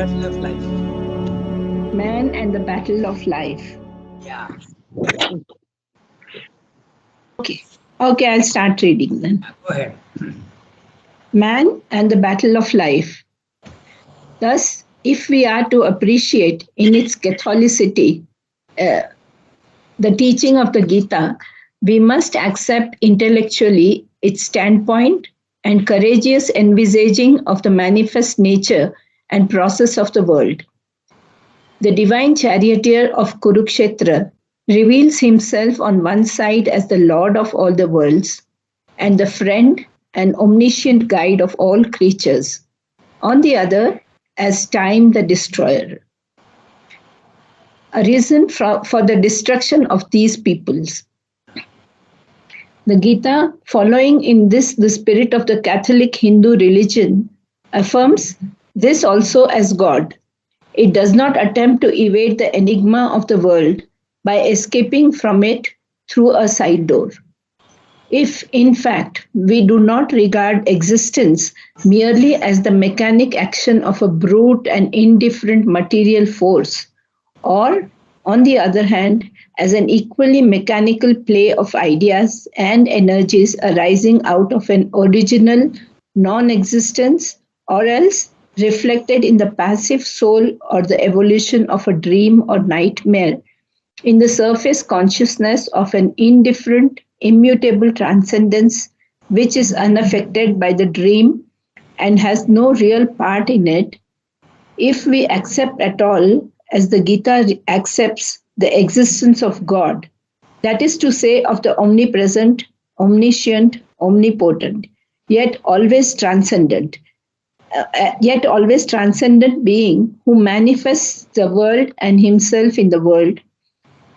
battle of life. Man and the Battle of Life. Yeah. Okay. Okay, I'll start reading then. Go ahead. Man and the Battle of Life. Thus, if we are to appreciate in its Catholicity uh, the teaching of the Gita, we must accept intellectually its standpoint and courageous envisaging of the manifest nature and process of the world. The divine charioteer of Kurukshetra reveals himself on one side as the Lord of all the worlds and the friend and omniscient guide of all creatures, on the other, as time the destroyer, a reason for the destruction of these peoples. The Gita, following in this the spirit of the Catholic Hindu religion, affirms this also as God. It does not attempt to evade the enigma of the world by escaping from it through a side door. If, in fact, we do not regard existence merely as the mechanic action of a brute and indifferent material force, or, on the other hand, as an equally mechanical play of ideas and energies arising out of an original non existence, or else reflected in the passive soul or the evolution of a dream or nightmare in the surface consciousness of an indifferent, immutable transcendence which is unaffected by the dream and has no real part in it, if we accept at all, as the Gita accepts, the existence of God, that is to say, of the omnipresent, omniscient, omnipotent, yet always transcendent being who manifests the world and himself in the world,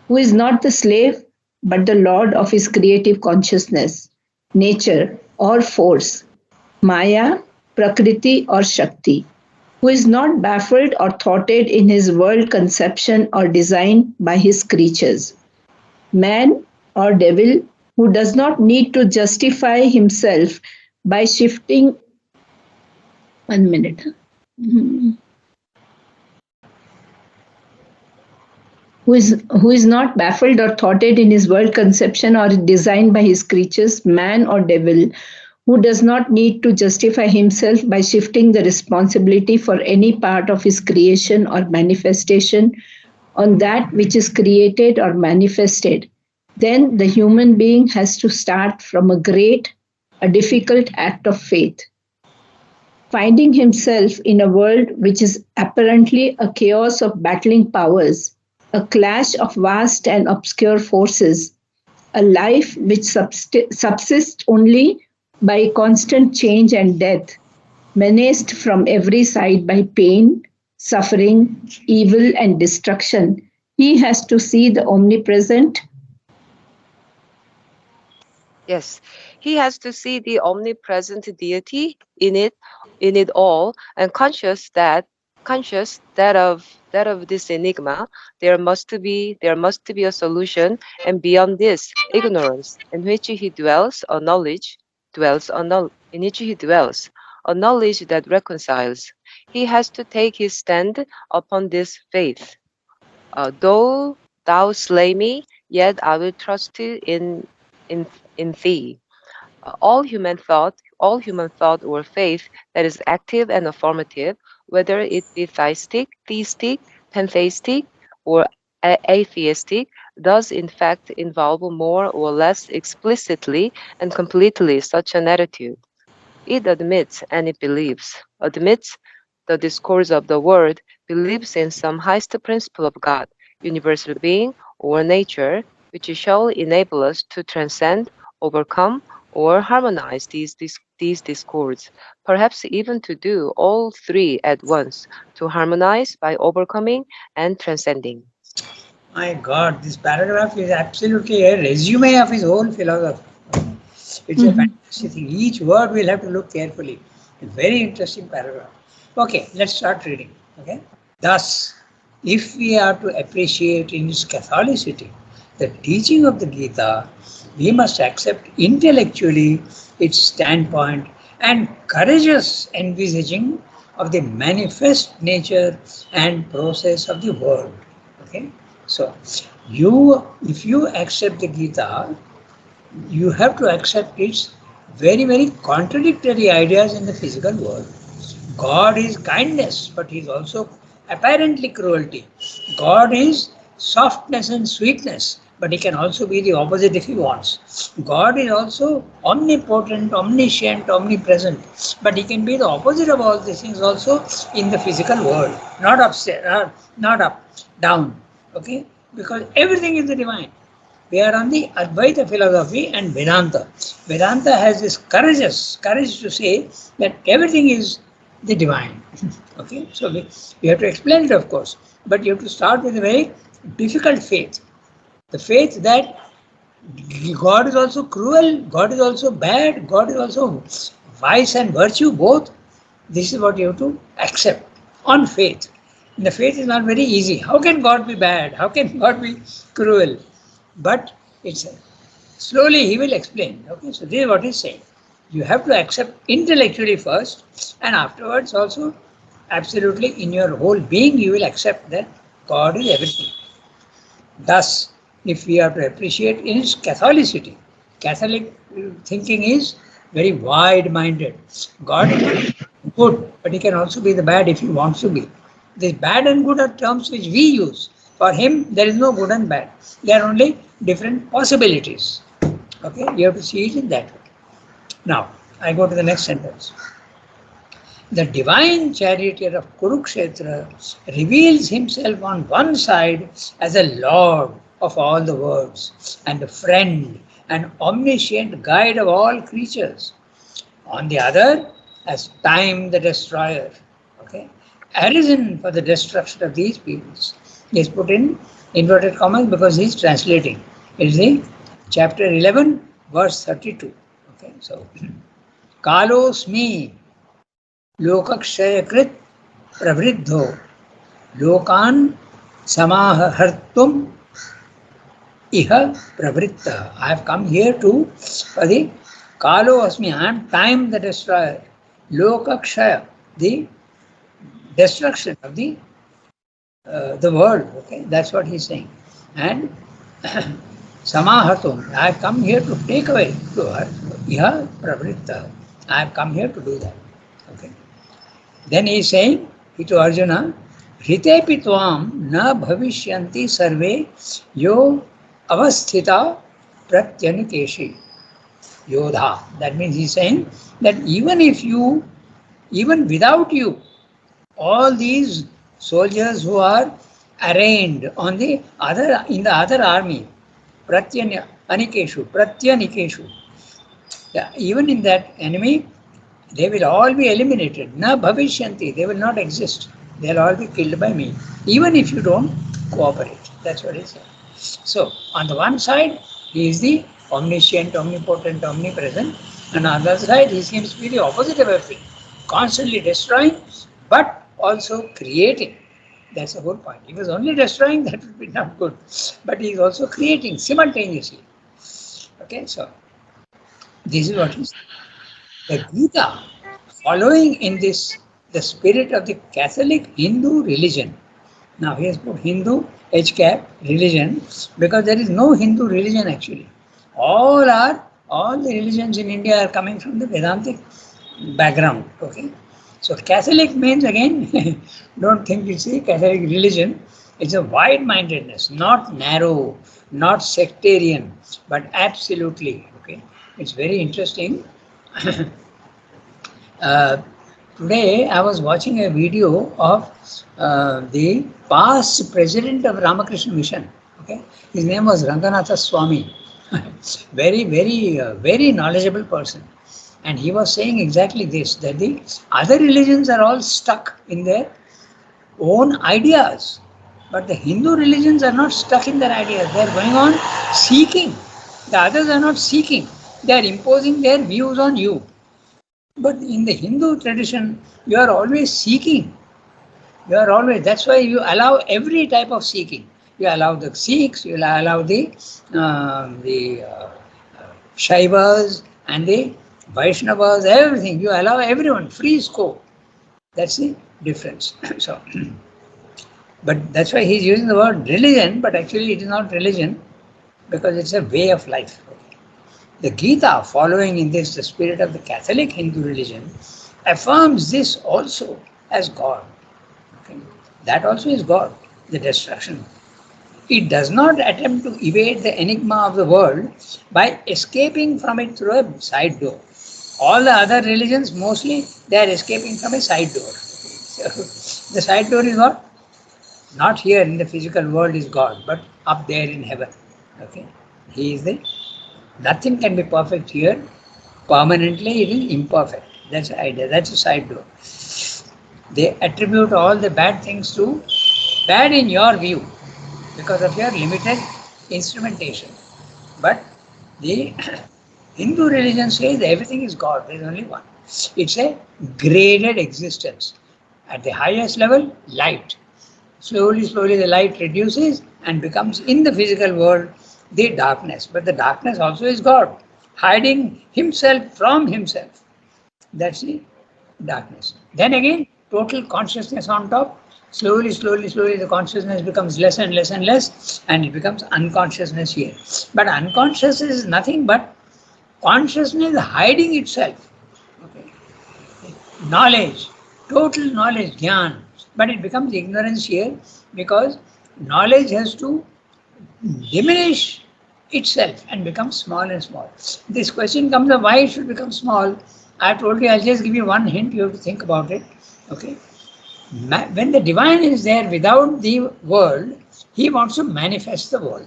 who is not the slave but the lord of his creative consciousness, nature or force, Maya, Prakriti or Shakti, who is not baffled or thwarted in his world conception or design by his creatures, man or devil, who does not need to justify himself by shifting. 1 minute. Who is not baffled or thwarted in his world conception or designed by his creatures, man or devil, who does not need to justify himself by shifting the responsibility for any part of his creation or manifestation on that which is created or manifested, then the human being has to start from a difficult act of faith. Finding himself in a world which is apparently a chaos of battling powers, a clash of vast and obscure forces, a life which subsists only by constant change and death, menaced from every side by pain, suffering, evil, and destruction, he has to see the omnipresent. Yes, he has to see the omnipresent deity in it all, and conscious that of this enigma, there must be a solution, and beyond this, ignorance, in which he dwells, or knowledge in which he dwells, a knowledge that reconciles. He has to take his stand upon this faith. Though thou slay me, yet I will trust in in thee. All human thought or faith that is active and affirmative, whether it be theistic, pantheistic, or atheistic, does in fact involve more or less explicitly and completely such an attitude. It admits and it believes, admits the discourse of the word, believes in some highest principle of God, universal being, or nature, which shall enable us to transcend, overcome, or harmonize these discords, perhaps even to do all three at once, to harmonize by overcoming and transcending. My God, this paragraph is absolutely a resume of his whole philosophy. It's a Mhm. fantastic thing. Each word we'll have to look carefully. A very interesting paragraph. Okay, let's start reading. Okay. Thus, if we are to appreciate in its Catholicity the teaching of the Gita, we must accept intellectually its standpoint and courageous envisaging of the manifest nature and process of the world. Okay, so if you accept the Gita, you have to accept its very, very contradictory ideas in the physical world. God is kindness, but He is also apparently cruelty. God is softness and sweetness, but He can also be the opposite if He wants. God is also omnipotent, omniscient, omnipresent, but He can be the opposite of all these things also in the physical world, not upstairs, not up, down. Okay, because everything is the divine. We are on the Advaita philosophy and Vedanta. Vedanta has this courage to say that everything is the divine. Okay, so we have to explain it, of course, but you have to start with a very difficult faith. The faith that God is also cruel, God is also bad, God is also vice and virtue, both. This is what you have to accept on faith. And the faith is not very easy. How can God be bad? How can God be cruel? But it's slowly He will explain. Okay, so this is what He's saying. You have to accept intellectually first, and afterwards also, absolutely in your whole being, you will accept that God is everything. Thus, if we are to appreciate in its Catholicity, Catholic thinking is very wide-minded. God is good, but He can also be the bad if He wants to be. The bad and good are terms which we use. For Him, there is no good and bad. There are only different possibilities. Okay, you have to see it in that way. Now, I go to the next sentence. The divine charioteer of Kurukshetra reveals himself on one side as a lord of all the worlds and a friend and omniscient guide of all creatures. On the other, as time the destroyer. Okay, arisen for the destruction of these peoples. He is put in inverted commas because he is translating. It is in chapter 11, verse 32. Okay, so Kalosmi लोकक्षयकृत प्रवृद्धो लोकान समाहर्तुम इह प्रवृत्त. I have come here to for the Kalo Asmi. I am time the destroyer. Lokakshaya, the destruction of the world. Okay, that's what he's saying. And Samahatum, I have come here to take away to her. Iha pravritta. I have come here to do that. Okay. Then he is saying to Arjuna, Hritepi tvam na bhavishyanti sarve yo avasthita pratyanikeshi yodha. That means he is saying that even without you, all these soldiers who are arraigned on the other in the other army, pratyanikeshu, yeah, even in that enemy, they will all be eliminated. Na bhavishyanti, they will not exist. They will all be killed by me, even if you don't cooperate. That's what he said. So, on the one side, he is the omniscient, omnipotent, omnipresent, and on the other side, he seems to be the opposite of everything, constantly destroying, but also creating. That's the whole point. If he was only destroying, that would be not good. But he is also creating simultaneously. Okay, so this is what he said. The Gita, following in this the spirit of the Catholic Hindu religion. Now he has put Hindu H cap religion because there is no Hindu religion actually. All the religions in India are coming from the Vedantic background. Okay, so Catholic means again, don't think it's a Catholic religion. It's a wide-mindedness, not narrow, not sectarian, but absolutely. Okay, it's very interesting. Today I was watching a video of the past president of Ramakrishna Mission. Okay, his name was Ranganath Swami. Very knowledgeable person, and he was saying exactly this: that the other religions are all stuck in their own ideas, but the Hindu religions are not stuck in their ideas. They are going on seeking. The others are not seeking. They are imposing their views on you. But in the Hindu tradition, you are always seeking. That's why you allow every type of seeking. You allow the Sikhs, you allow the Shaivas and the Vaishnavas, everything. You allow everyone free scope. That's the difference. So, but that's why he's using the word religion, but actually it is not religion because it's a way of life. The Gita, following in this the spirit of the Catholic Hindu religion, affirms this also as God. Okay? That also is God, the destruction. It does not attempt to evade the enigma of the world by escaping from it through a side door. All the other religions, mostly, they are escaping from a side door. So, the side door is what? Not here in the physical world is God, but up there in heaven. Okay, He is the. Nothing can be perfect here. Permanently, it is imperfect. That's the idea. That's a side door. They attribute all the bad things to bad in your view because of your limited instrumentation. But the Hindu religion says everything is God, there is only one. It's a graded existence. At the highest level, light. Slowly, slowly the light reduces and becomes in the physical world the darkness. But the darkness also is God, hiding himself from himself. That's the darkness. Then again, total consciousness on top. Slowly, slowly, slowly, the consciousness becomes less and less and less, and it becomes unconsciousness here. But unconsciousness is nothing but consciousness hiding itself. Okay. Knowledge, total knowledge, jnana. But it becomes ignorance here because knowledge has to diminish itself and become small and small. This question comes up, why it should become small? I have told you, I'll just give you one hint, you have to think about it. Okay. When the divine is there without the world, he wants to manifest the world.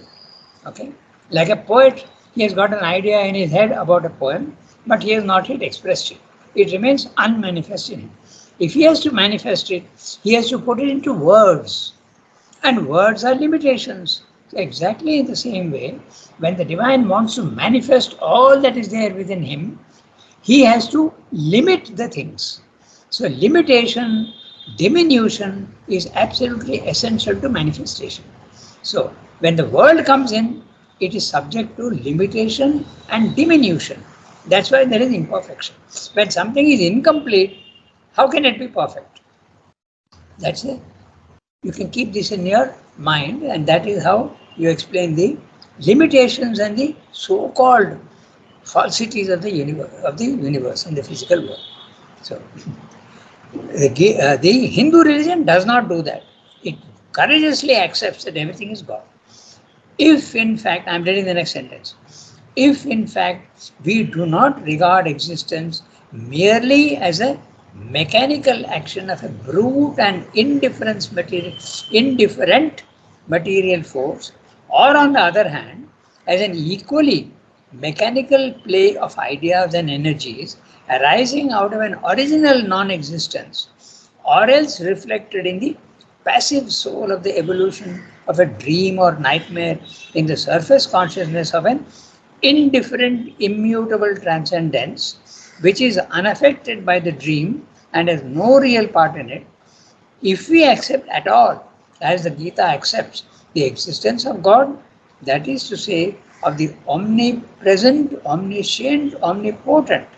Okay. Like a poet, he has got an idea in his head about a poem, but he has not yet expressed it. It remains unmanifest in him. If he has to manifest it, he has to put it into words. And words are limitations. So exactly in the same way, when the divine wants to manifest all that is there within him, he has to limit the things. So limitation, diminution is absolutely essential to manifestation. So when the world comes in, it is subject to limitation and diminution. That's why there is imperfection. When something is incomplete, how can it be perfect? That's it. You can keep this in your mind, and that is how you explain the limitations and the so-called falsities of the universe and the physical world. So the Hindu religion does not do that. It courageously accepts that everything is God. If in fact, I'm reading the next sentence, if in fact we do not regard existence merely as a mechanical action of a brute and indifferent material force, or on the other hand, as an equally mechanical play of ideas and energies arising out of an original non-existence, or else reflected in the passive soul of the evolution of a dream or nightmare in the surface consciousness of an indifferent, immutable transcendence, which is unaffected by the dream and has no real part in it, if we accept at all, as the Gita accepts, the existence of God, that is to say, of the omnipresent, omniscient, omnipotent,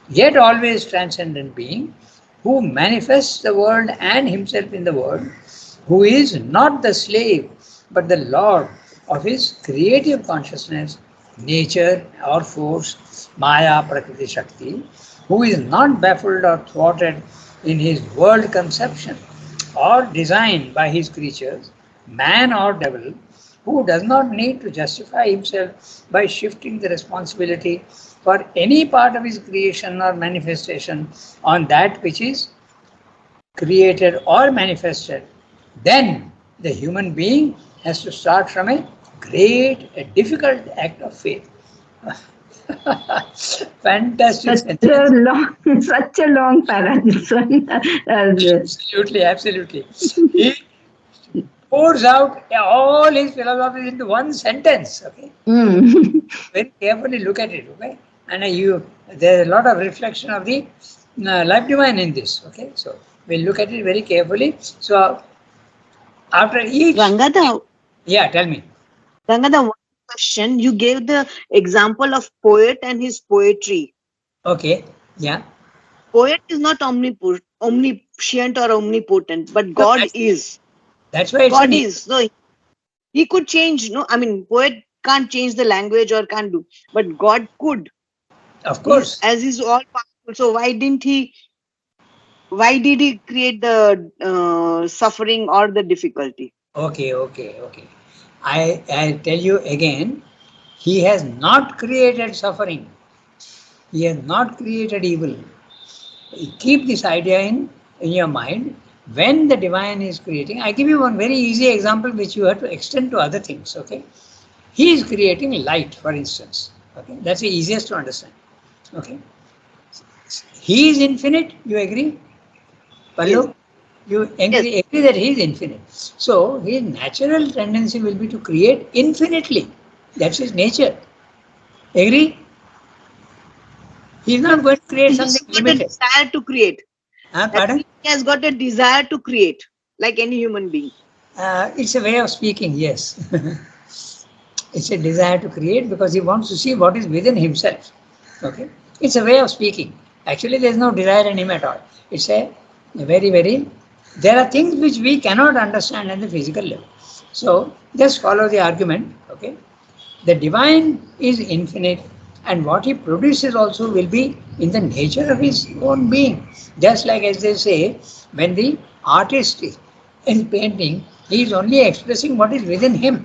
yet always transcendent being, who manifests the world and himself in the world, who is not the slave, but the lord of his creative consciousness, nature or force, Maya, Prakriti, Shakti, who is not baffled or thwarted in his world conception or design by his creatures, man or devil, who does not need to justify himself by shifting the responsibility for any part of his creation or manifestation on that which is created or manifested, then the human being has to start from a great, a difficult act of faith. Fantastic Such a sentence. long, such a long paragraph. Absolutely, absolutely. He pours out all his philosophies into one sentence. Okay, very carefully look at it. Okay, and there's a lot of reflection of the life divine in this. Okay, so we'll look at it very carefully. So after each, Rangada, yeah, tell me. Rangada, one question. You gave the example of poet and his poetry. Okay, yeah, Poet is not omniscient or omnipotent, but So God is. that's why it's God an is. So he could change. No, I mean, poet can't change the language or can't do, but God could. of He's course. as he's all powerful. So why didn't he? Why did he create the suffering or the difficulty? Okay. I'll tell you again. He has not created suffering. He has not created evil. Keep this idea in your mind. When the divine is creating, I give you one very easy example which you have to extend to other things. Okay, he is creating light, for instance. Okay, that's the easiest to understand. Okay, he is infinite. You agree, Yes. Pallu? You Yes. agree that he is infinite. So his natural tendency will be to create infinitely. That's his nature. Agree? He is No, not going to create he something has got a limited. desire to create. That Pardon? means he has got a desire to create, like any human being. It's a way of speaking, yes. It's a desire to create because he wants to see what is within himself. Okay, it's a way of speaking. Actually, there is no desire in him at all. It's a very. There are things which we cannot understand at the physical level. So just follow the argument. Okay, the divine is infinite, and what he produces also will be in the nature of his own being. Just like as they say, when the artist is painting, he is only expressing what is within him.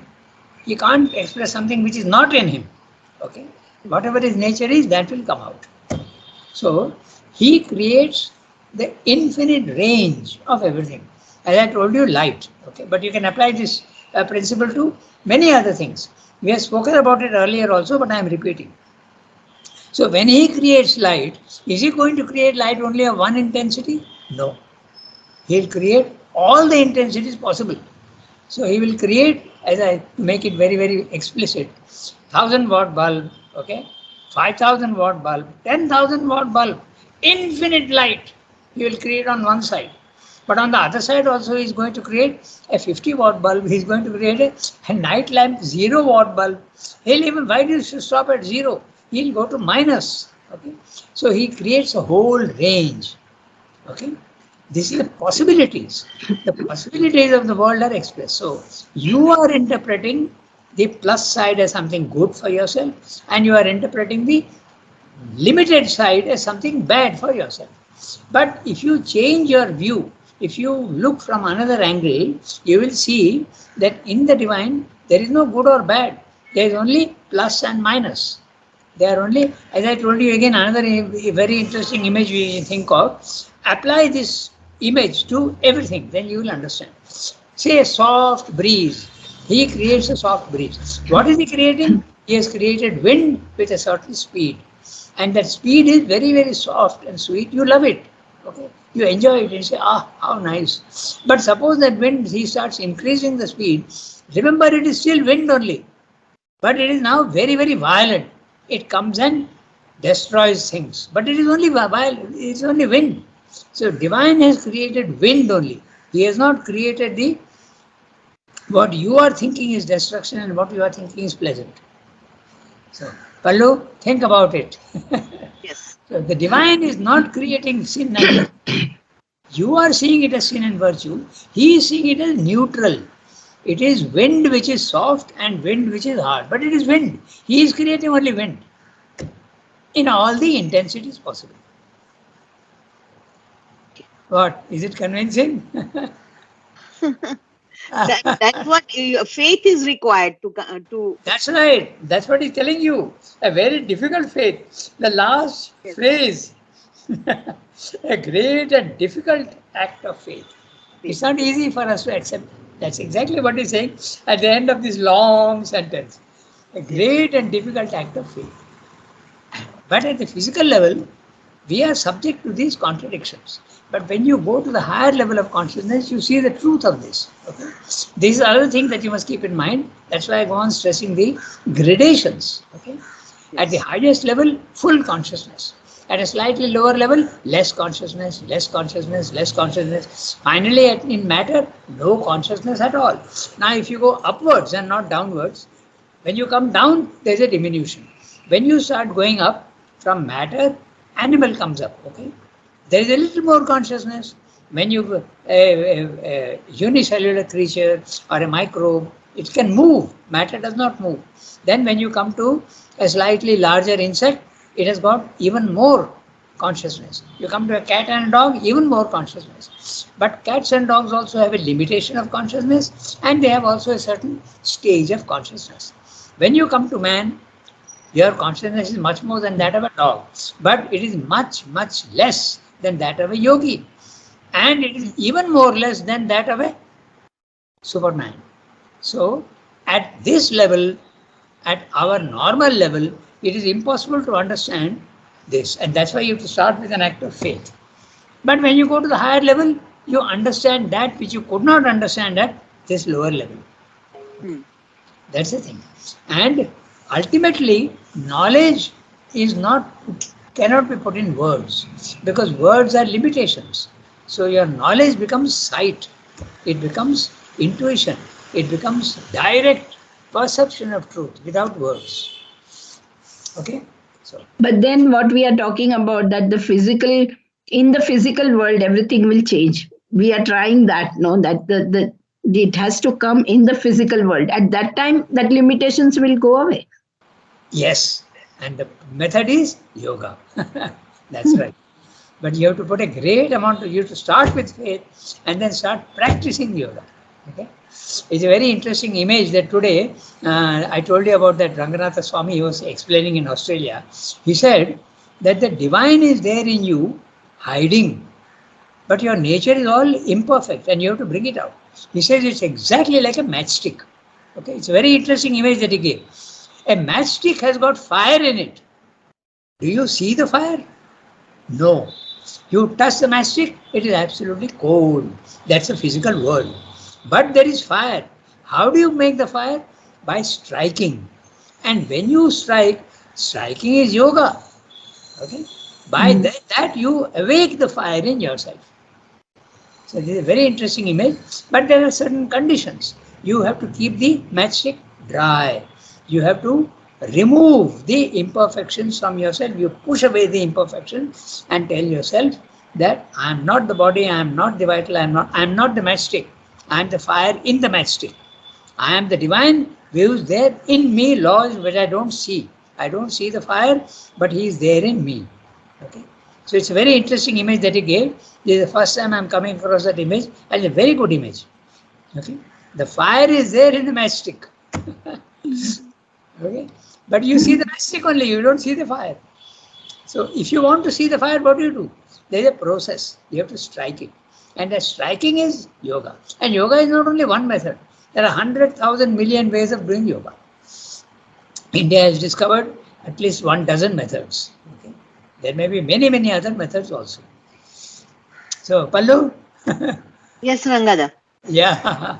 He can't express something which is not in him. Okay, whatever his nature is, that will come out. So he creates the infinite range of everything. As I told you, light. Okay, but you can apply this principle to many other things. We have spoken about it earlier also, but I am repeating. So when he creates light, is he going to create light only of one intensity? No. He'll create all the intensities possible. So he will create, as I make it very explicit, 1,000 watt bulb, okay, 5,000 watt bulb, 10,000 watt bulb, infinite light. He will create on one side. But on the other side also he is going to create a 50 watt bulb. He is going to create a night lamp 0 watt bulb. He'll even, why do you stop at zero? He'll go to minus. Okay. So he creates a whole range. Okay, this is the possibilities. The possibilities of the world are expressed. So you are interpreting the plus side as something good for yourself, and you are interpreting the limited side as something bad for yourself. But if you change your view, if you look from another angle, you will see that in the divine there is no good or bad. There is only plus and minus. They are only, as I told you again, another very interesting image we think of. Apply this image to everything, then you will understand. Say a soft breeze. He creates a soft breeze. What is he creating? He has created wind with a certain speed. And that speed is very soft and sweet. You love it. Okay. You enjoy it and say, ah, how nice. But suppose that wind, he starts increasing the speed. Remember, it is still wind only. But it is now very violent. It comes and destroys things. But it is only violent, it is only wind. So divine has created wind only. He has not created the what you are thinking is destruction and what you are thinking is pleasant. So Pallu, think about it. Yes. So the divine is not creating sin and virtue. You are seeing it as sin and virtue. He is seeing it as neutral. It is wind which is soft and wind which is hard. But it is wind. He is creating only wind in all the intensities possible. What? Is it convincing? That's what faith is required to. That's right. That's what he's telling you. A very difficult faith. The last Yes. phrase. A great and difficult act of faith. It's not easy for us to accept. That's exactly what he's saying at the end of this long sentence. A great and difficult act of faith. But at the physical level, we are subject to these contradictions. But when you go to the higher level of consciousness, you see the truth of this. Okay? This is another thing that you must keep in mind. That's why I go on stressing the gradations. Okay? At the Yes. highest level, full consciousness. At a slightly lower level, less consciousness, less consciousness, less consciousness. Finally, in matter, no consciousness at all. Now, if you go upwards and not downwards, when you come down, there's a diminution. When you start going up from matter, animal comes up. Okay, There is a little more consciousness. When you a unicellular creature or a microbe, it can move. Matter does not move. Then when you come to a slightly larger insect, it has got even more consciousness. You come to a cat and a dog, even more consciousness. But cats and dogs also have a limitation of consciousness, and they have also a certain stage of consciousness. When you come to man, your consciousness is much more than that of a dog, but it is much, much less than that of a yogi. And it is even more less than that of a Superman. So, at this level, at our normal level, it is impossible to understand this. And that's why you have to start with an act of faith. But when you go to the higher level, you understand that which you could not understand at this lower level. That's the thing. And ultimately, knowledge is not cannot be put in words, because words are limitations. So your knowledge becomes sight, it becomes intuition, it becomes direct perception of truth without words. Okay? So But then what we are talking about, that in the physical world, everything will change. We are trying that, no, that it has to come in the physical world. At that time, that limitations will go away. yes, and the method is yoga. That's right. But you have to put a great amount of, you have to start with faith and then start practicing yoga. Okay? It's a very interesting image that today, I told you about that Ranganath Swami, he was explaining in Australia. He said that the divine is there in you, hiding, but your nature is all imperfect and you have to bring it out. He says it's exactly like a matchstick. Okay, it's a very interesting image that he gave. A matchstick has got fire in it. Do you see the fire? No. You touch the matchstick, it is absolutely cold. That's the physical world. But there is fire. How do you make the fire? By striking. And when you strike, striking is yoga. Okay? By that you awake the fire in yourself. So this is a very interesting image, but there are certain conditions. You have to keep the matchstick dry. You have to remove the imperfections from yourself. You push away the imperfections and tell yourself that I am not the body, I am not the vital, I am not the matchstick. I am the fire in the matchstick. I am the divine who is there in me, laws which I don't see. I don't see the fire, but he is there in me. Okay. So it's a very interesting image that he gave. This is the first time I'm coming across that image, and a very good image. Okay. The fire is there in the matchstick. Okay. But you see the matchstick only, you don't see the fire. So if you want to see the fire, what do? There is a process. You have to strike it. And the striking is yoga. And yoga is not only one method. There are 100,000 million ways of doing yoga. India has discovered at least 12 methods. Okay. There may be many, many other methods also. So, Pallu? Yes, Rangada. Yeah.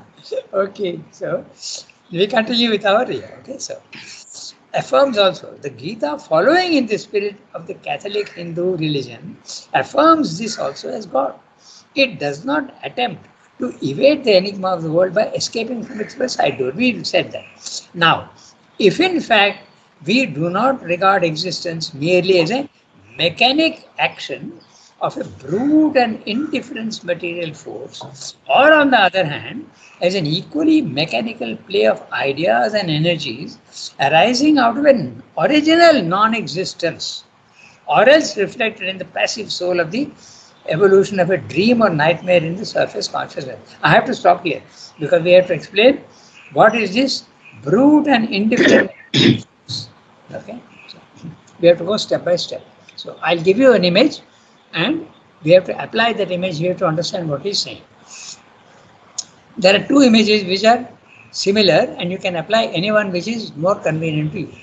Okay. So, we continue with our year. Okay. So, affirms also the Gita, following in the spirit of the Catholic Hindu religion, affirms this also as God. It does not attempt to evade the enigma of the world by escaping from its side. We said that. Now, if in fact we do not regard existence merely as a mechanic action of a brute and indifferent material force, or on the other hand, as an equally mechanical play of ideas and energies arising out of an original non-existence, or else reflected in the passive soul of the evolution of a dream or nightmare in the surface consciousness. I have to stop here because we have to explain what is this brute and indifferent. Okay, so we have to go step by step. So I'll give you an image, and we have to apply that image. We have to understand what he's saying. There are two images which are similar, and you can apply any one which is more convenient to you.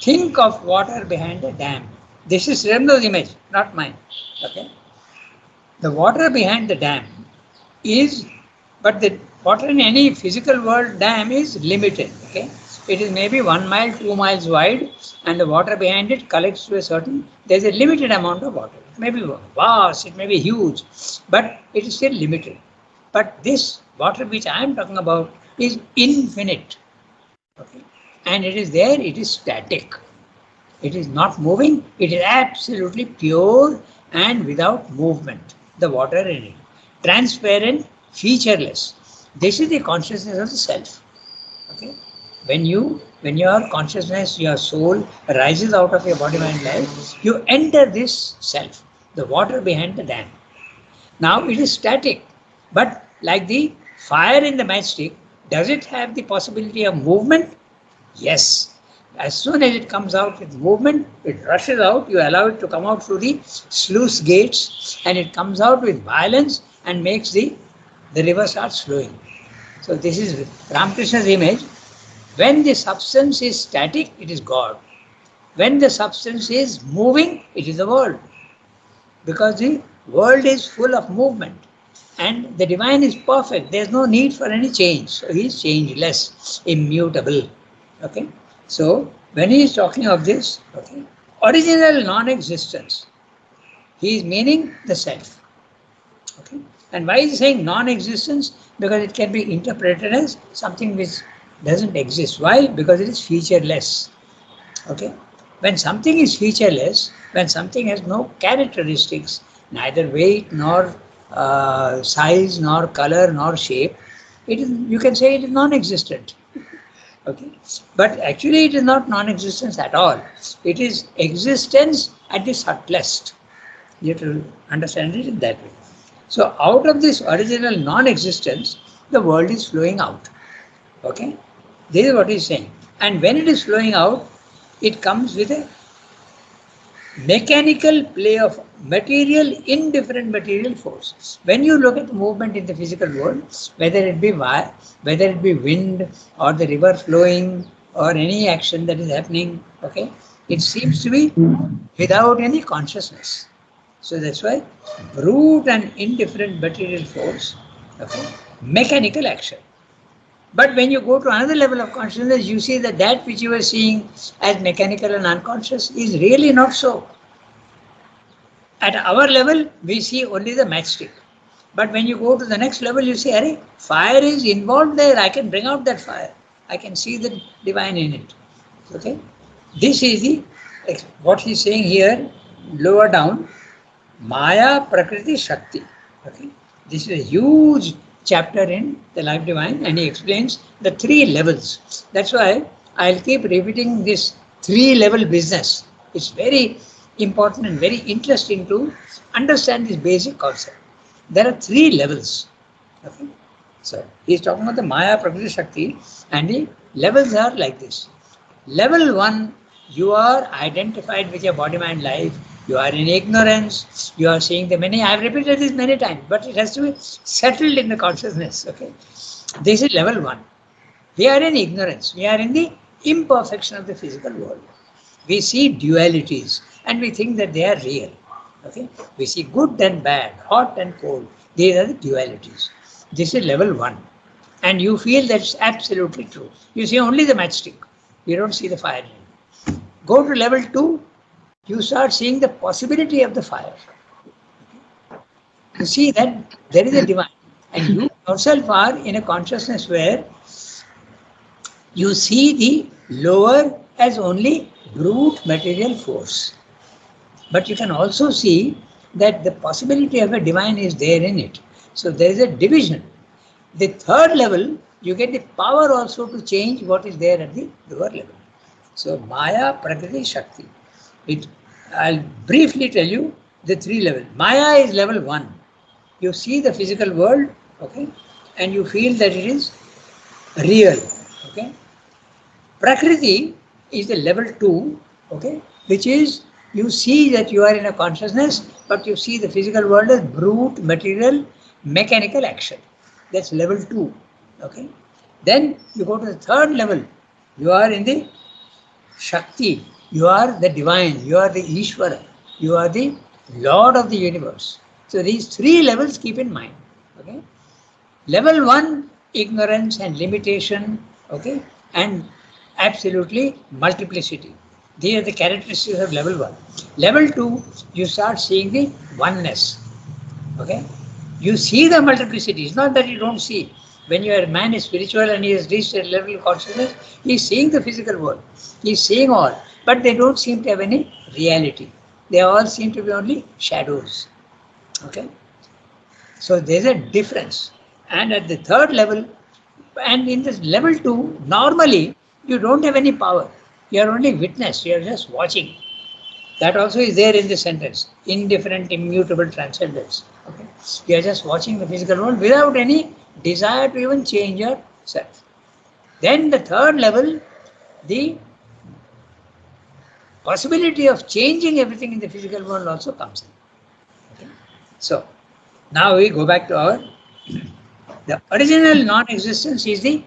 Think of water behind a dam. This is Remno's image, not mine. Okay. The water behind the dam is, but the water in any physical world dam is limited. Okay, it is maybe 1 mile, 2 miles wide, and the water behind it collects to a certain. There is a limited amount of water. It may be vast, it may be huge, but it is still limited. But this water which I am talking about is infinite. Okay, and it is there. It is static. It is not moving. It is absolutely pure and without movement, the water in it. Transparent, featureless. This is the consciousness of the self. Okay? When your consciousness, your soul rises out of your body, mind, life, you enter this self, the water behind the dam. Now it is static, but like the fire in the matchstick, does it have the possibility of movement? Yes. As soon as it comes out with movement, it rushes out, you allow it to come out through the sluice gates, and it comes out with violence and makes the river starts flowing. So this is Ramakrishna's image. When the substance is static, it is God. When the substance is moving, it is the world. Because the world is full of movement and the divine is perfect. There is no need for any change. So he is changeless, immutable. Okay. So when he is talking of this, okay, original non-existence, he is meaning the self. Okay. And why is he saying non-existence? Because it can be interpreted as something which doesn't exist. Why? Because it is featureless. Okay. When something is featureless, when something has no characteristics, neither weight nor size nor color nor shape, it is, you can say it is non-existent. Okay, but actually it is not non-existence at all. It is existence at the subtlest. You have to understand it in that way. So out of this original non-existence, the world is flowing out. Okay, this is what he is saying. And when it is flowing out, it comes with a mechanical play of material in different material forces. When you look at the movement in the physical world, whether it be wind or the river flowing or any action that is happening, okay, it seems to be without any consciousness. So that's why brute and indifferent material force, okay, mechanical action. But when you go to another level of consciousness, you see that that which you were seeing as mechanical and unconscious is really not so. At our level, we see only the matchstick. But when you go to the next level, you see, Arey, fire is involved there. I can bring out that fire. I can see the divine in it. Okay? This is the what he's saying here, lower down, Maya Prakriti Shakti. Okay? This is a huge chapter in the Life Divine, and he explains the 3 levels. That's why I'll keep repeating this 3-level business. It's very important and very interesting to understand this basic concept. There are 3 levels. Okay? So he's talking about the Maya Prakriti Shakti, and the levels are like this. Level 1, you are identified with your body, mind, life. You are in ignorance. You are seeing the many. I have repeated this many times, but it has to be settled in the consciousness. Okay, this is level 1. We are in ignorance. We are in the imperfection of the physical world. We see dualities and we think that they are real. Okay, we see good and bad, hot and cold. These are the dualities. This is level 1, and you feel that's absolutely true. You see only the matchstick. You don't see the fire in it. Go to level 2. You start seeing the possibility of the fire. You see that there is a divine, and you yourself are in a consciousness where you see the lower as only brute material force. But you can also see that the possibility of a divine is there in it. So there is a division. The 3rd level, you get the power also to change what is there at the lower level. So Maya, Prakriti, Shakti. I'll briefly tell you the 3 levels. Maya is level 1. You see the physical world, okay, and you feel that it is real, okay. Prakriti is the level 2, okay, which is you see that you are in a consciousness, but you see the physical world as brute, material, mechanical action. That's level 2, okay. Then you go to the 3rd level. You are in the Shakti. You are the divine. You are the Ishvara. You are the Lord of the universe. So these 3 levels keep in mind. Okay. Level 1, ignorance and limitation, okay, and absolutely multiplicity. These are the characteristics of level 1. Level 2, you start seeing the oneness. Okay. You see the multiplicity. It's not that you don't see. When your man is spiritual and he has reached a level of consciousness, he is seeing the physical world. He is seeing all, but they don't seem to have any reality. They all seem to be only shadows. Okay, so there's a difference. And at the third level, and in this level 2, normally you don't have any power. You are only witness. You are just watching. That also is there in the sentence. Indifferent, immutable transcendence. Okay, you are just watching the physical world without any desire to even change yourself. Then the third level, the possibility of changing everything in the physical world also comes in. Okay? So now we go back to our the original non-existence is the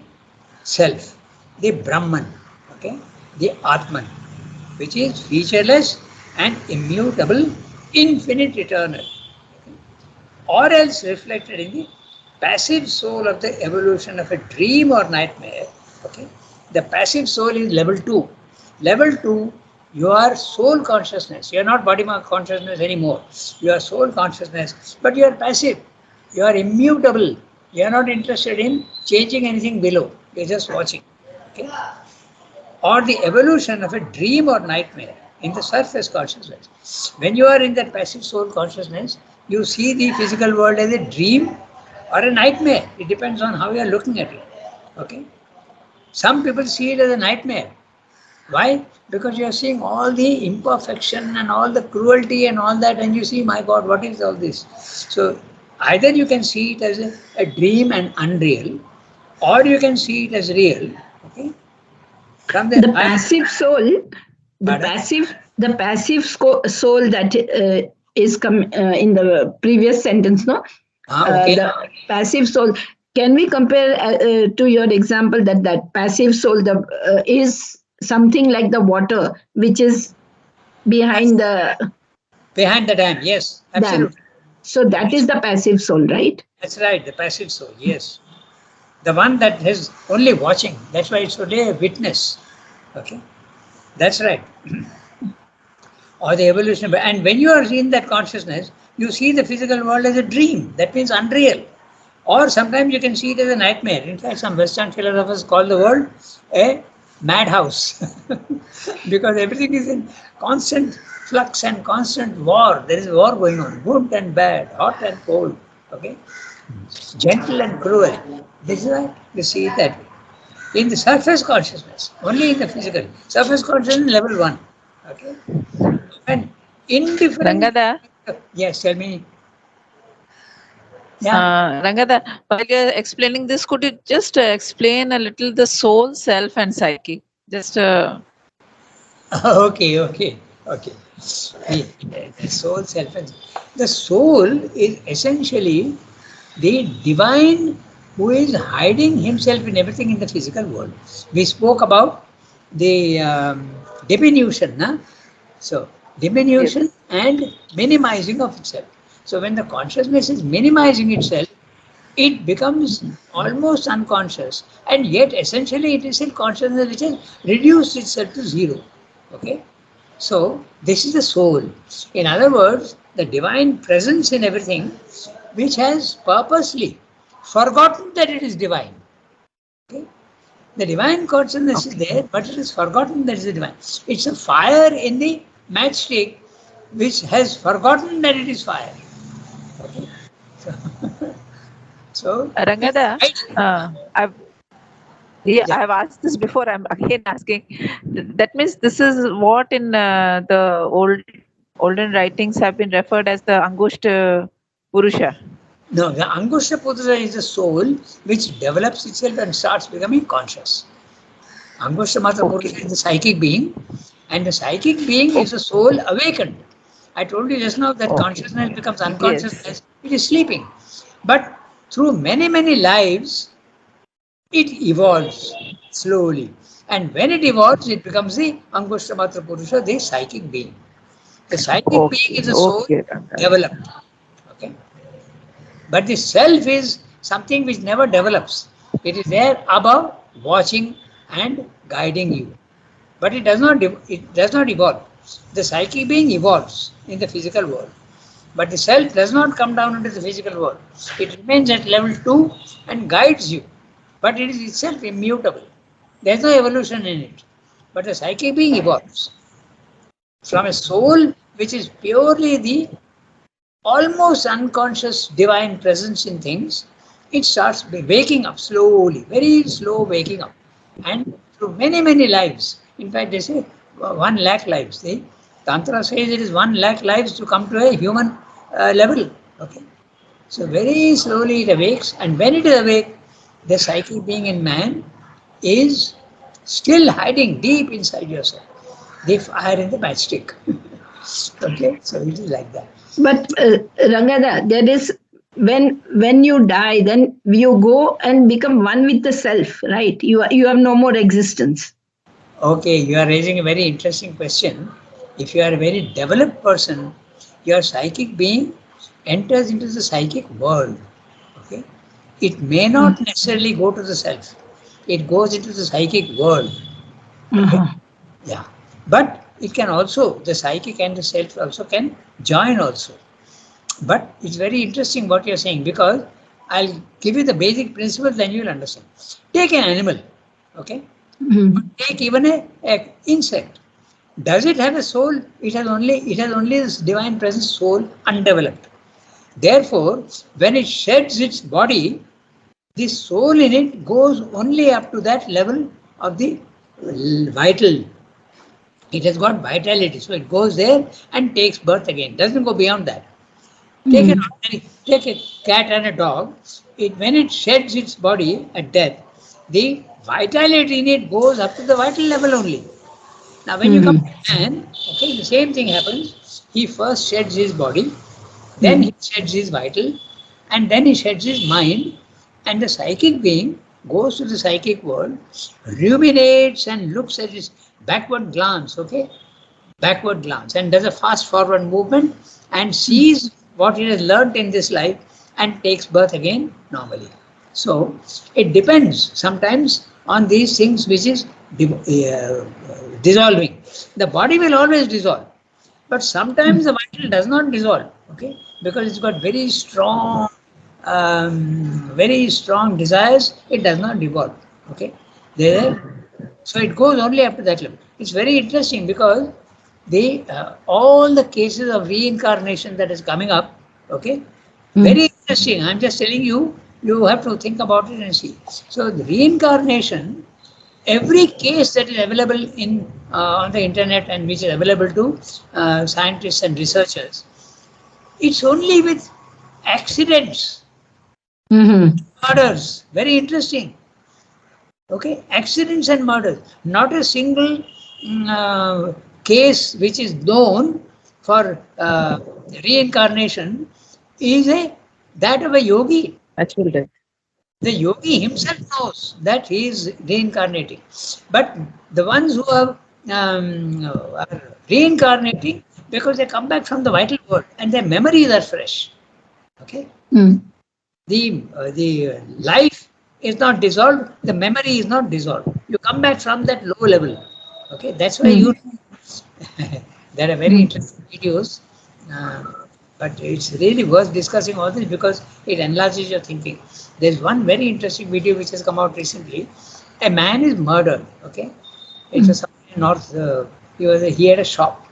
self, the Brahman, okay, the Atman, which is featureless and immutable, infinite, eternal, okay, or else reflected in the passive soul of the evolution of a dream or nightmare. Okay, the passive soul is level 2. Level 2, you are soul consciousness. You are not body consciousness anymore. You are soul consciousness, but you are passive. You are immutable. You are not interested in changing anything below. You are just watching. Okay? Or the evolution of a dream or nightmare in the surface consciousness. When you are in that passive soul consciousness, you see the physical world as a dream or a nightmare. It depends on how you are looking at it. Okay? Some people see it as a nightmare. Why? Because you are seeing all the imperfection and all the cruelty and all that, and you see, my God, what is all this? So either you can see it as a dream and unreal, or you can see it as real. Okay? From The passive soul, the Pardon? soul that in the previous sentence, no? Okay. The passive soul. Can we compare to your example that passive soul is something like the water which is behind the dam, yes, dam? absolutely. So that is the passive soul, right? That's right, the passive soul, yes. The one that is only watching. That's why it's only a witness. Okay, that's right. Or the evolution. And when you are in that consciousness, you see the physical world as a dream. That means unreal. Or sometimes you can see it as a nightmare. In fact, some Western philosophers call the world a madhouse because everything is in constant flux and constant war. There is a war going on, good and bad, hot and cold. Okay, gentle and cruel. This is why you see it that way. In the surface consciousness, only in the physical. Surface consciousness level 1. Okay, and indifferent. Rangada, Yes, tell me. Yeah. Rangada, while you're explaining this, could you just explain a little the soul, self, and psyche? Just Okay. The soul self. The soul is essentially the divine who is hiding himself in everything in the physical world. We spoke about the diminution, na? So diminution and minimizing of itself. So when the consciousness is minimizing itself, it becomes almost unconscious, and yet essentially it is still consciousness which has reduced itself to zero. Okay, so this is the soul. In other words, the divine presence in everything, which has purposely forgotten that it is divine. Okay, the divine consciousness is there, but it is forgotten that it is divine. It's a fire in the matchstick which has forgotten that it is fire. Okay, so Rangada, I've I've asked this before. I'm again asking. That means this is what in the olden writings have been referred as the Angushta Purusha. No, the Angushta Purusha is the soul which develops itself and starts becoming conscious. Angushta Purusha is the psychic being, and the psychic being is a soul awakened. I told you just now that consciousness becomes unconsciousness. It is sleeping. But through many, many lives, it evolves slowly. And when it evolves, it becomes the Angushta Purusha, the psychic being. The psychic being is a soul developed. Okay. But the self is something which never develops. It is there above, watching and guiding you. But it does not evolve. The psychic being evolves in the physical world. But the self does not come down into the physical world. It remains at level 2 and guides you. But it is itself immutable. There is no evolution in it. But the psychic being evolves. From a soul which is purely the almost unconscious divine presence in things, it starts waking up slowly, very slow waking up. And through many, many lives, in fact, they say 1 lakh lives. The Tantra says it is 1 lakh lives to come to a human level. Okay. So very slowly it awakes, and when it is awake, the psychic being in man is still hiding deep inside yourself. The fire in the matchstick. Okay, so it is like that. But Ranganath, there is when you die, then you go and become one with the self, right? You have no more existence. Okay, you are raising a very interesting question. If you are a very developed person, your psychic being enters into the psychic world. Okay, it may not necessarily go to the self. It goes into the psychic world. Okay, yeah, but it can also, the psychic and the self also can join also. But it's very interesting what you're saying, because I'll give you the basic principle, then you'll understand. Take an animal, okay? Take even a insect. Does it have a soul? It has only this divine presence soul undeveloped. Therefore, when it sheds its body, the soul in it goes only up to that level of the vital. It has got vitality, so it goes there and takes birth again. Doesn't go beyond that. Take a cat and a dog. When it sheds its body at death, the vitality in it goes up to the vital level only. Now, when you come to man, okay, the same thing happens. He first sheds his body, then he sheds his vital, and then he sheds his mind, and the psychic being goes to the psychic world, ruminates and looks at his backward glance, okay? Backward glance, and does a fast forward movement and sees what it has learnt in this life and takes birth again normally. So it depends sometimes on these things which is dissolving. The body will always dissolve, but sometimes the vital does not dissolve, okay, because it's got very strong desires. It does not dissolve, okay. So it goes only up to that level. It's very interesting because all the cases of reincarnation that is coming up, okay, very interesting. I'm just telling you, you have to think about it and see. So the reincarnation, every case that is available in on the internet and which is available to scientists and researchers, it's only with accidents, murders. Very interesting. Okay, accidents and murders. Not a single case which is known for reincarnation is that of a yogi. Natural death. The yogi himself knows that he is reincarnating. But the ones who are reincarnating, because they come back from the vital world and their memories are fresh. Okay? The life is not dissolved, the memory is not dissolved. You come back from that low level. Okay, that's why there are very interesting videos, but it's really worth discussing all this because it enlarges your thinking. There's one very interesting video which has come out recently. A man is murdered. Okay, it was in North. He had a shop.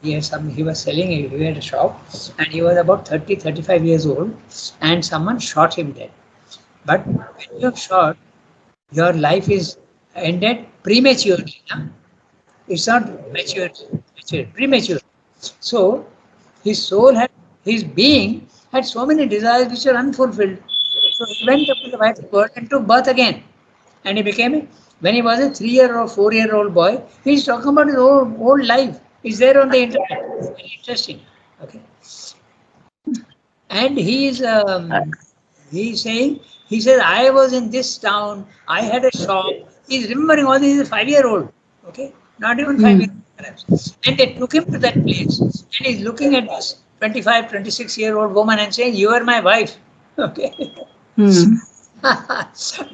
He was selling it. He had a shop, and he was about 35 years old, and someone shot him dead. But when you are shot, your life is ended prematurely. Huh? It's not mature, premature. So his being had so many desires which were unfulfilled. So he went up to the vital world and took birth again. And he became, when he was a 3-year or 4-year-old boy, he's talking about his old life. It's there on the internet. It's very interesting. Okay. And he's saying, he says, I was in this town, I had a shop. He's remembering all this. He's a 5-year-old. Okay. Not even 5 years perhaps. And they took him to that place. And he's looking at this 25, 26-year-old woman and saying, you are my wife. Okay.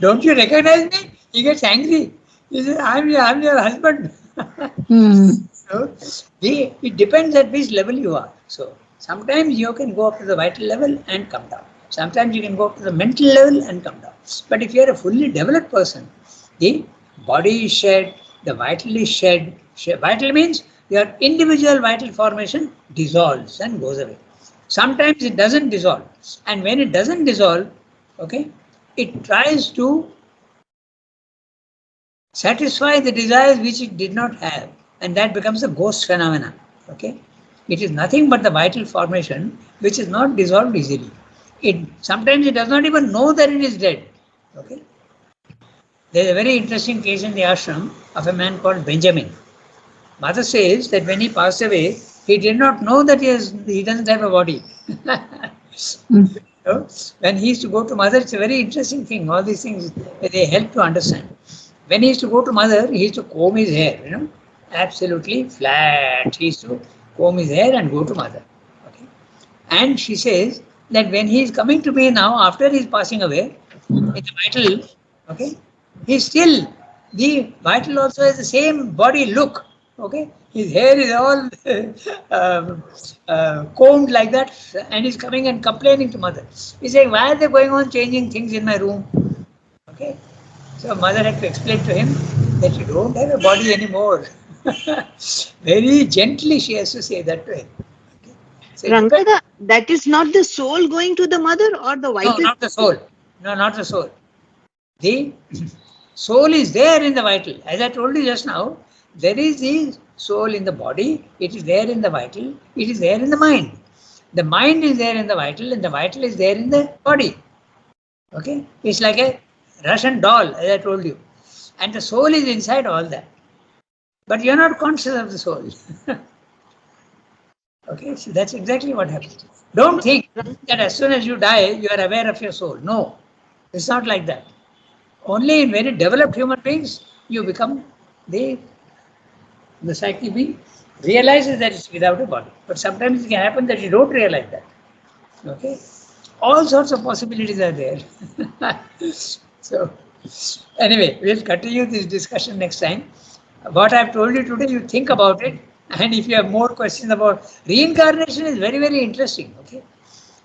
Don't you recognize me? He gets angry. He says, I'm your husband. So it depends at which level you are. So sometimes you can go up to the vital level and come down. Sometimes you can go up to the mental level and come down. But if you are a fully developed person, the body is shed, the vital is shed. Vital means your individual vital formation dissolves and goes away. Sometimes it doesn't dissolve. And when it doesn't dissolve, okay, it tries to satisfy the desires which it did not have. And that becomes a ghost phenomena. Okay. It is nothing but the vital formation which is not dissolved easily. Sometimes it does not even know that it is dead. Okay. There is a very interesting case in the ashram of a man called Benjamin. Mother says that when he passed away, he did not know that he doesn't have a body. So, when he used to go to mother, it's a very interesting thing. All these things, they help to understand. When he used to go to mother, he used to comb his hair, absolutely flat. He used to comb his hair and go to mother. Okay. And she says that when he is coming to me now, after he is passing away, it's vital, okay, he's still, the vital also has the same body look. Okay, his hair is all combed like that, and he's coming and complaining to mother. He's saying, why are they going on changing things in my room? Okay, so mother had to explain to him that you don't have a body anymore. Very gently she has to say that to him. Okay. So Ranganath, that is not the soul going to the mother or the vital? No, not the soul. No, not the soul. The soul is there in the vital. As I told you just now, there is the soul in the body, it is there in the vital, it is there in the mind. The mind is there in the vital, and the vital is there in the body. Okay? It's like a Russian doll, as I told you. And the soul is inside all that. But you're not conscious of the soul. Okay, so that's exactly what happens. Don't think that as soon as you die, you are aware of your soul. No, it's not like that. Only in very developed human beings, you become the psychic being realizes that it's without a body. But sometimes it can happen that you don't realize that. Okay? All sorts of possibilities are there. So, anyway, we'll continue this discussion next time. What I've told you today, you think about it. And if you have more questions about reincarnation, is very, very interesting. Okay?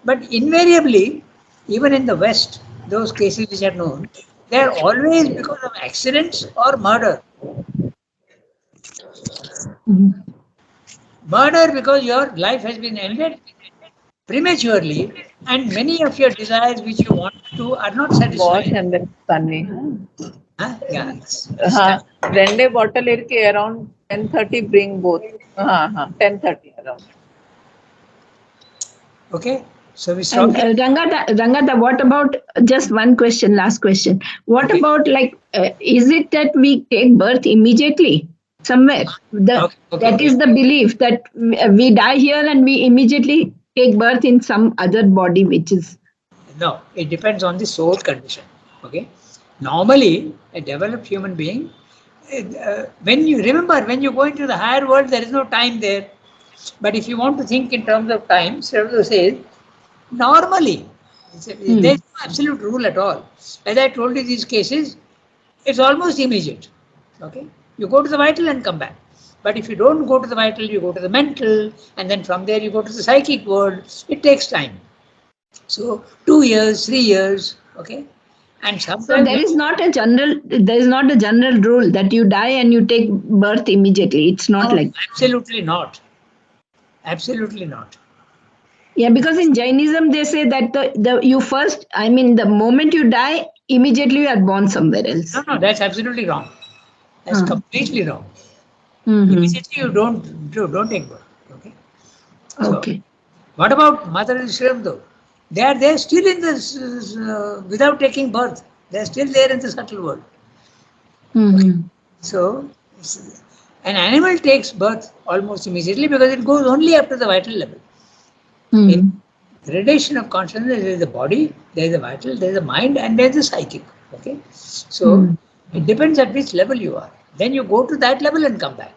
But invariably, even in the West, those cases which are known, they are always because of accidents or murder. Murder because your life has been ended prematurely and many of your desires which you want to are not Wash satisfied. and then Sunny. Yeah. Rende bottle around 10:30 bring both. 10:30 around. Okay. So we stop. Rangata, what about just one question, last question? What Okay. about is it that we take birth immediately somewhere? That is the belief that we die here and we immediately take birth in some other body, which is. No, it depends on the soul condition. Okay. Normally, a developed human being, when you go into the higher world, there is no time there. But if you want to think in terms of time, Sarvada says, normally, there is no absolute rule at all. As I told you, these cases, it's almost immediate. Okay, you go to the vital and come back. But if you don't go to the vital, you go to the mental, and then from there you go to the psychic world. It takes time. So 2 years, 3 years, okay, and sometimes. So there is not a general rule that you die and you take birth immediately. It's not like. Absolutely not. Absolutely not. Yeah, because in Jainism they say that the moment you die, immediately you are born somewhere else. No, that's absolutely wrong. That's completely wrong. Immediately you don't take birth. Okay. So, okay. What about Mother and Shriram though? They are there still in this without taking birth. They are still there in the subtle world. Okay. So an animal takes birth almost immediately because it goes only up to the vital level. In gradation of consciousness, there is the body, there is the vital, there is the mind, and there is the psychic. Okay, so it depends at which level you are. Then you go to that level and come back.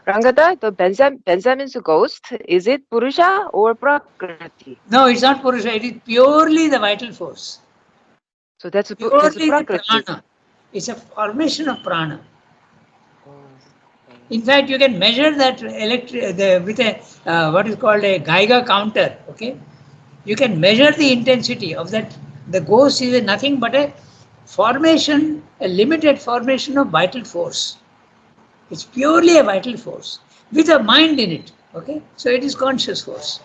Rangada, the Benjamin's ghost, is it Purusha or Prakriti? No, it's not Purusha. It is purely the vital force. So that's purely the Prakriti. prana. It's a formation of prana. In fact, you can measure that with a what is called a Geiger counter. Okay, you can measure the intensity of that. The ghost is nothing but a limited formation of vital force. It's purely a vital force with a mind in it. Okay, so it is conscious force.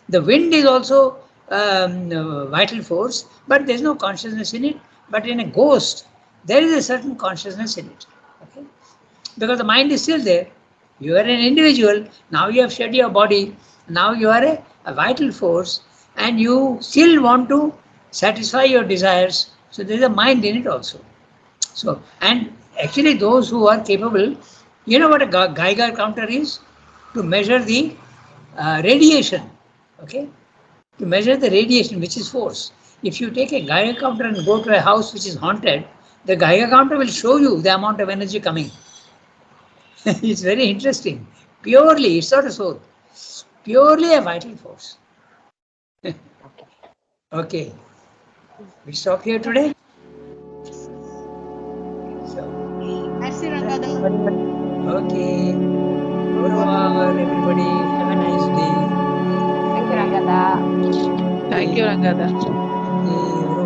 The wind is also vital force, but there is no consciousness in it. But in a ghost, there is a certain consciousness in it. Okay, because the mind is still there. You are an individual. Now you have shed your body. Now you are a vital force, and you still want to satisfy your desires. So there is a mind in it also. So, and actually, those who are capable, you know what a Geiger counter is? To measure the radiation. Okay, to measure the radiation, which is force. If you take a Geiger counter and go to a house which is haunted, the Geiger counter will show you the amount of energy coming. It's very interesting. Purely, it's not a soul. Purely a vital force. Okay. We stop here today. So, Merci, Rangada. okay. Au revoir, everybody. Have a nice day. Thank you, Rangada. Thank you, Rangada. Okay, au revoir.